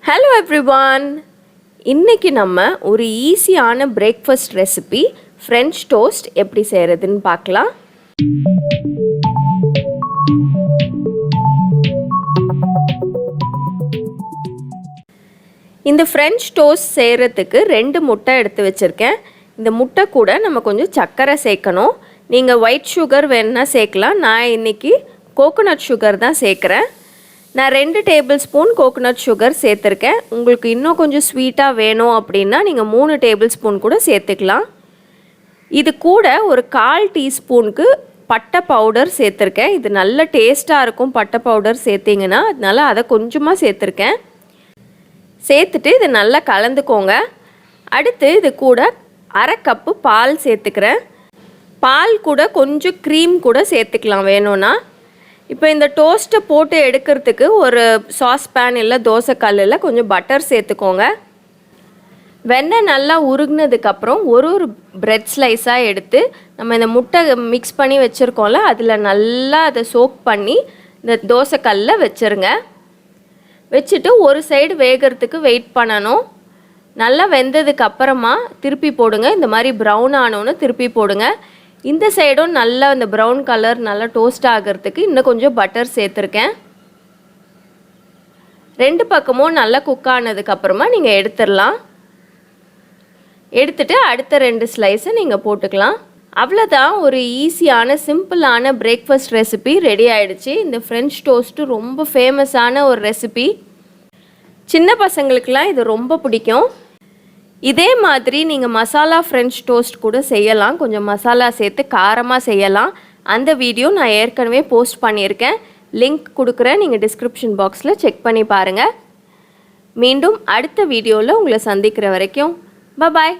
Hello everyone. இன்னைக்கு நம்ம ஒரு ஈஸியான பிரேக்ஃபாஸ்ட் ரெசிபி French toast எப்படி செய்யறதுன்னு பார்க்கலாம். இந்த French toast செய்யறதுக்கு 2 முட்டை எடுத்து வச்சிருக்கேன். இந்த முட்டை கூட நம்ம கொஞ்சம் சக்கரை சேர்க்கணும். நீங்க white sugar வேணும்னா சேர்க்கலாம். நான் இன்னைக்கு coconut sugar தான் சேர்க்கறேன். நான் 2 டேபிள்ஸ்பூன் கோகனட் சுகர் சேர்த்துருக்கேன். உங்களுக்கு இன்னும் கொஞ்சம் ஸ்வீட்டாக வேணும் அப்படின்னா நீங்கள் 3 டேபிள்ஸ்பூன் கூட சேர்த்துக்கலாம். இது கூட ஒரு 1/4 டீஸ்பூனுக்கு பட்டை பவுடர் சேர்த்துருக்கேன். இது நல்ல டேஸ்ட்டாக இருக்கும் பட்டை பவுடர் சேர்த்திங்கன்னா, அதனால அதை கொஞ்சமாக சேர்த்துருக்கேன். சேர்த்துட்டு இது நல்லா கலந்துக்கோங்க. அடுத்து இது கூட 1/2 கப்பு பால் சேர்த்துக்கிறேன். பால் கூட கொஞ்சம் க்ரீம் கூட சேர்த்துக்கலாம் வேணும்னா. இப்போ இந்த டோஸ்ட்டை போட்டு எடுக்கிறதுக்கு ஒரு சாஸ் பேன் இல்லை தோசைக்கல்லில் கொஞ்சம் பட்டர் சேர்த்துக்கோங்க. வெண்ணெய் நல்லா உருகுனதுக்கப்புறம் ஒரு பிரெட் ஸ்லைஸாக எடுத்து நம்ம இந்த முட்டை மிக்ஸ் பண்ணி வச்சுருக்கோம்ல, அதில் நல்லா அதை சோக் பண்ணி இந்த தோசைக்கல்லில் வச்சுருங்க. வச்சுட்டு ஒரு சைடு வேகிறதுக்கு வெயிட் பண்ணணும். நல்லா வெந்ததுக்கு அப்புறமா திருப்பி போடுங்க. இந்த மாதிரி ப்ரௌன் ஆனோன்னு திருப்பி போடுங்க. இந்த சைடும் நல்லா இந்த ப்ரௌன் கலர் நல்லா டோஸ்ட் ஆகிறதுக்கு இன்னும் கொஞ்சம் பட்டர் சேர்த்துருக்கேன். 2 பக்கமும் நல்லா குக் ஆனதுக்கப்புறமா நீங்கள் எடுத்துடலாம். எடுத்துட்டு அடுத்த 2 ஸ்லைஸை நீங்கள் போட்டுக்கலாம். அவ்வளோதான், ஒரு ஈஸியான சிம்பிளான பிரேக்ஃபாஸ்ட் ரெசிபி ரெடி ஆகிடுச்சு. இந்த ஃப்ரெஞ்ச் டோஸ்ட்டு ரொம்ப ஃபேமஸான ஒரு ரெசிபி. சின்ன பசங்களுக்கெலாம் இது ரொம்ப பிடிக்கும். இதே மாதிரி நீங்கள் மசாலா ஃப்ரெஞ்ச் டோஸ்ட் கூட செய்யலாம். கொஞ்சம் மசாலா சேர்த்து காரமாக செய்யலாம். அந்த வீடியோ நான் ஏற்கனவே போஸ்ட் பண்ணியிருக்கேன். லிங்க் கொடுக்குறேன், நீங்கள் டிஸ்கிரிப்ஷன் பாக்ஸில் செக் பண்ணி பாருங்கள். மீண்டும் அடுத்த வீடியோவில் உங்களை சந்திக்கிற வரைக்கும் பாய்.